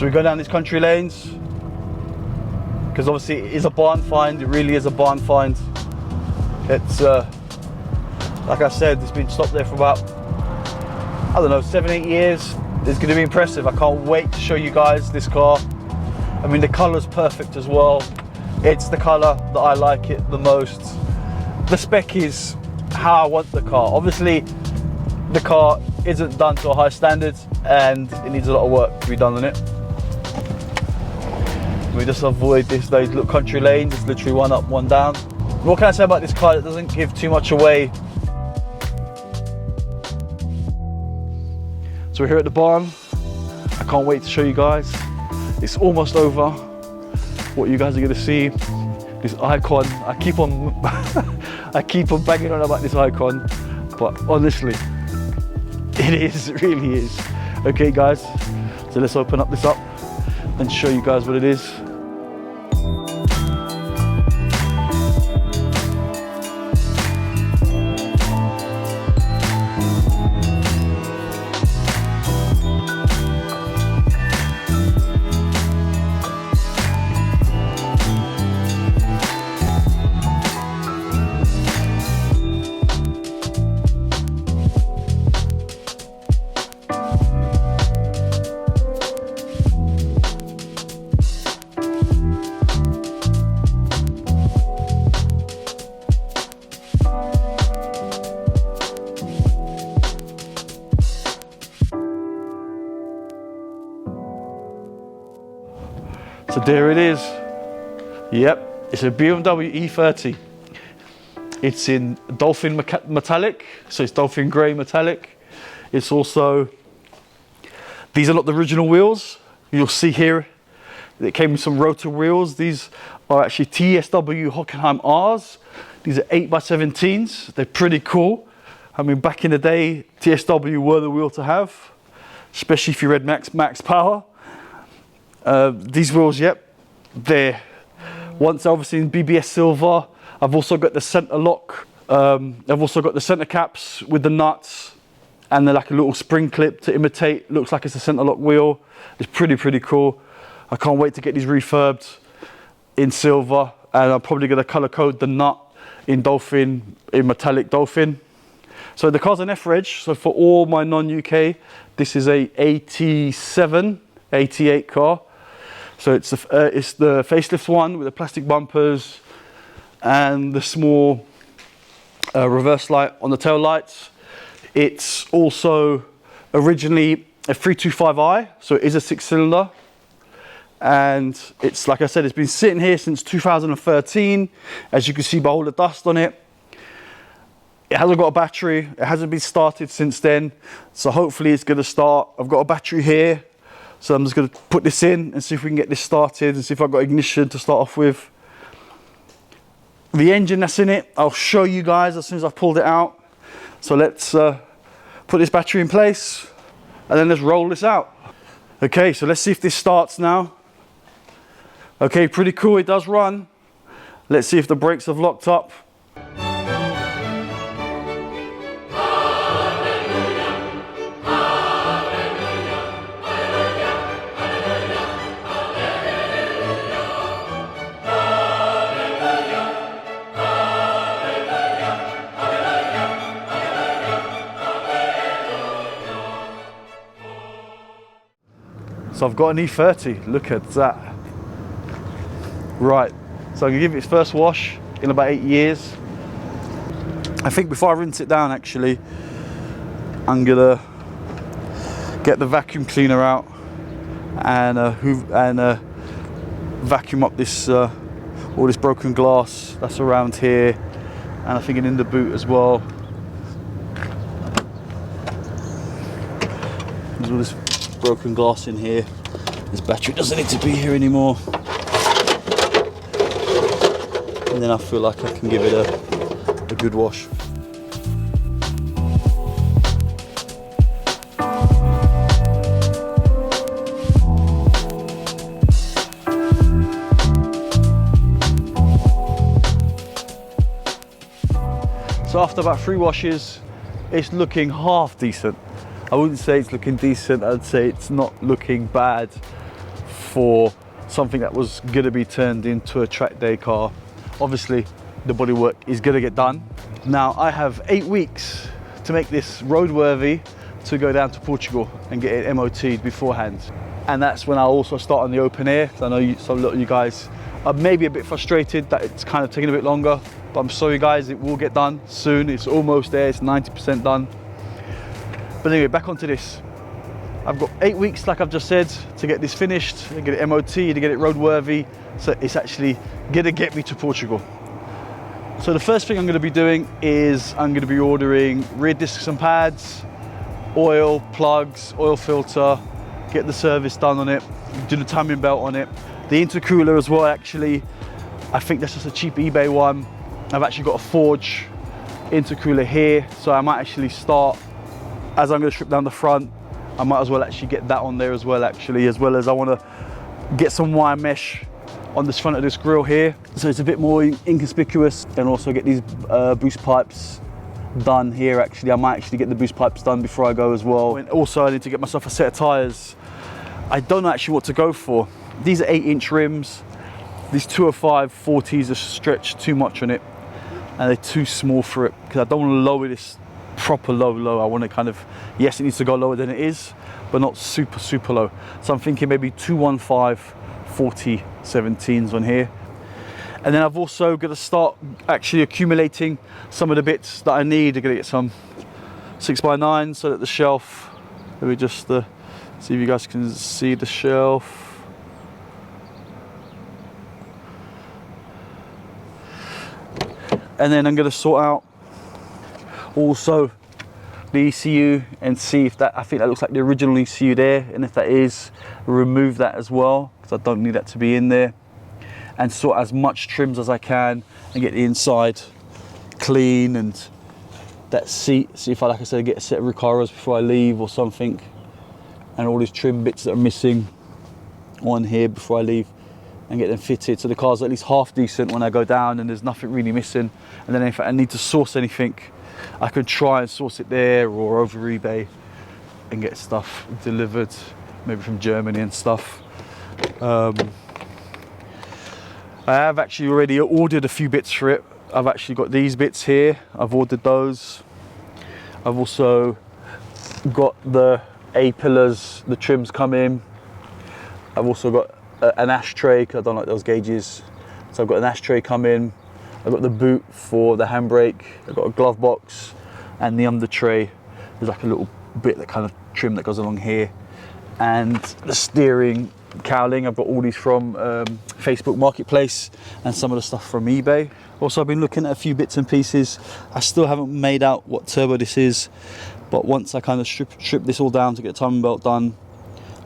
So we go down these country lanes because obviously it is a barn find. It really is a barn find. It's like I said, it's been stopped there for about, I don't know, 7-8 years. It's going to be impressive. I can't wait to show you guys this car. I mean, the color's perfect as well. It's the color that I like it the most. The spec is how I want the car. Obviously, the car isn't done to a high standard and it needs a lot of work to be done on it. We just avoid those little country lanes. It's literally one up, one down. What can I say about this car that doesn't give too much away? So we're here at the barn. I can't wait to show you guys. It's almost over. What you guys are gonna see, this icon. I keep on I keep on banging on about this icon, but honestly, it really is. Okay guys, so let's open up this up and show you guys what it is. So there it is. Yep, it's a BMW E30. It's in Dolphin metallic, so it's Dolphin grey metallic. It's also, these are not the original wheels. You'll see here, it came with some rotor wheels. These are actually TSW Hockenheim R's. These are 8x17s. They're pretty cool. I mean, back in the day, TSW were the wheel to have, especially if you read max power. These wheels, yep, they're once obviously in BBS silver. I've also got the center lock. I've also got the center caps with the nuts, and they're like a little spring clip to imitate. Looks like it's a center lock wheel. It's pretty cool. I can't wait to get these refurbed in silver, and I'm probably going to color code the nut in Dolphin, in metallic Dolphin. So the car's an F-Reg. So for all my non-UK, this is a 87, 88 car. So it's the facelift one with the plastic bumpers and the small reverse light on the tail lights. It's also originally a 325i, so it is a 6-cylinder. And it's, like I said, it's been sitting here since 2013. As you can see by all the dust on it. It hasn't got a battery. It hasn't been started since then. So hopefully it's gonna start. I've got a battery here. So I'm just going to put this in and see if we can get this started and see if I've got ignition to start off with. The engine that's in it, I'll show you guys as soon as I've pulled it out. So let's put this battery in place and then let's roll this out. Okay, so let's see if this starts now. Okay, pretty cool, it does run. Let's see if the brakes have locked up. So I've got an E30, look at that. Right, so I'm gonna give it its first wash in about 8 years. I think before I rinse it down actually, I'm gonna get the vacuum cleaner out and vacuum up this all this broken glass that's around here, and I think in the boot as well. There's all this broken glass in here. This battery doesn't need to be here anymore. And then I feel like I can give it a good wash. So after about 3 washes, it's looking half decent. I wouldn't say it's looking decent, I'd say it's not looking bad for something that was gonna be turned into a track day car. Obviously, the bodywork is gonna get done. Now, I have 8 weeks to make this roadworthy to go down to Portugal and get it MOT'd beforehand. And that's when I'll also start on the open air, because I know some of you guys are maybe a bit frustrated that it's kind of taking a bit longer. But I'm sorry guys, it will get done soon. It's almost there, it's 90% done. But anyway, back onto this. I've got 8 weeks, like I've just said, to get this finished, to get it MOT, to get it roadworthy. So it's actually gonna get me to Portugal. So the first thing I'm gonna be doing is I'm gonna be ordering rear discs and pads, oil, plugs, oil filter, get the service done on it, do the timing belt on it. The intercooler as well, actually. I think that's just a cheap eBay one. I've actually got a Forge intercooler here, so I might actually start, as I'm going to strip down the front, I might as well actually get that on there as well, actually, as well as I want to get some wire mesh on this front of this grille here, so it's a bit more inconspicuous, and also get these boost pipes done here. Actually, I might actually get the boost pipes done before I go as well. And also I need to get myself a set of tyres. I don't know actually what to go for. These are 8-inch rims. These 205 40s are stretched too much on it, and they're too small for it, because I don't want to lower this proper low. I want to kind of, yes, it needs to go lower than it is, but not super low. So I'm thinking maybe 215 40 17s on here. And then I've also got to start actually accumulating some of the bits that I need. I'm going to get some 6x9s so that the shelf, let me just see if you guys can see the shelf. And then I'm going to sort out also the ECU and see if that, I think that looks like the original ECU there, and if that is, remove that as well, because I don't need that to be in there, and sort as much trims as I can and get the inside clean, and that seat, see if I, like I said, get a set of Recaros before I leave or something, and all these trim bits that are missing on here before I leave, and get them fitted so the car's at least half decent when I go down and there's nothing really missing. And then if I need to source anything, I could try and source it there or over eBay and get stuff delivered, maybe from Germany and stuff. I have actually already ordered a few bits for it. I've actually got these bits here, I've ordered those. I've also got the A-pillars, the trims come in. I've also got an ashtray, because I don't like those gauges. So I've got an ashtray come in. I've got the boot for the handbrake. I've got a glove box, and the under tray. There's like a little bit that kind of trim that goes along here. And the steering cowling, I've got all these from Facebook Marketplace, and some of the stuff from eBay. Also, I've been looking at a few bits and pieces. I still haven't made out what turbo this is, but once I kind of strip this all down to get the timing belt done,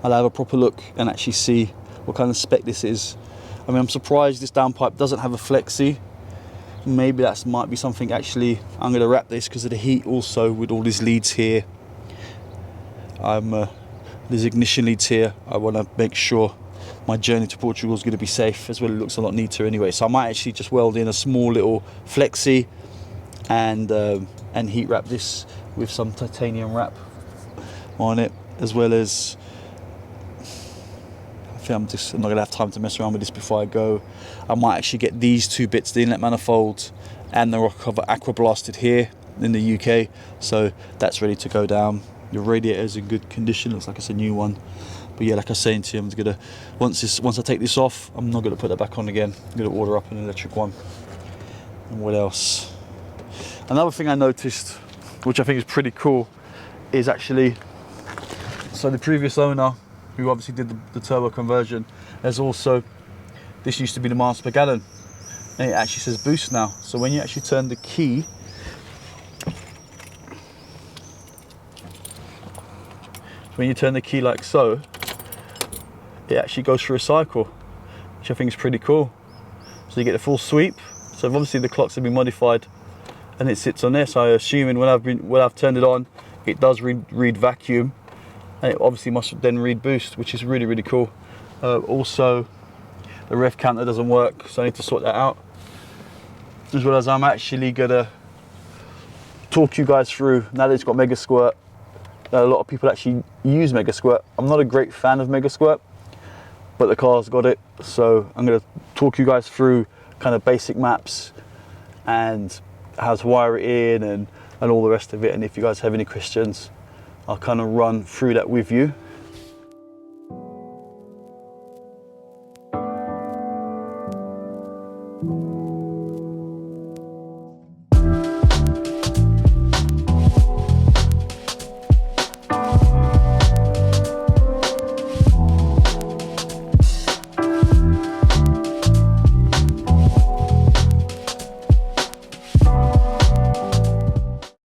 I'll have a proper look and actually see what kind of spec this is. I mean, I'm surprised this downpipe doesn't have a flexi. Maybe that might be something actually, I'm going to wrap this because of the heat also with all these leads here. There's ignition leads here. I want to make sure my journey to Portugal is going to be safe, as well. It looks a lot neater anyway. So I might actually just weld in a small little flexi and heat wrap this with some titanium wrap on it, as well as, I'm not going to have time to mess around with this before I go. I might actually get these two bits, the inlet manifold and the rocker cover, aqua blasted here in the UK, so that's ready to go down. The radiator is in good condition, looks like it's a new one. But yeah, like I was saying to you, I'm gonna, once I take this off, I'm not going to put that back on again. I'm going to order up an electric one. And what else? Another thing I noticed, which I think is pretty cool, is actually, so the previous owner, who obviously did the turbo conversion, there's also, this used to be the miles per gallon, and it actually says boost now. So when you actually turn the key, when you turn the key like so, it actually goes through a cycle, which I think is pretty cool. So you get the full sweep. So obviously the clocks have been modified and it sits on there. So I'm assuming when I've turned it on, it does read vacuum, and it obviously must then read boost, which is really, really cool. Also, the rev counter doesn't work, so I need to sort that out. As well as I'm actually gonna talk you guys through, now that it's got Mega Squirt, a lot of people actually use Mega Squirt. I'm not a great fan of Mega Squirt, but the car's got it, so I'm gonna talk you guys through kind of basic maps and how to wire it in and all the rest of it. And if you guys have any questions, I'll kind of run through that with you.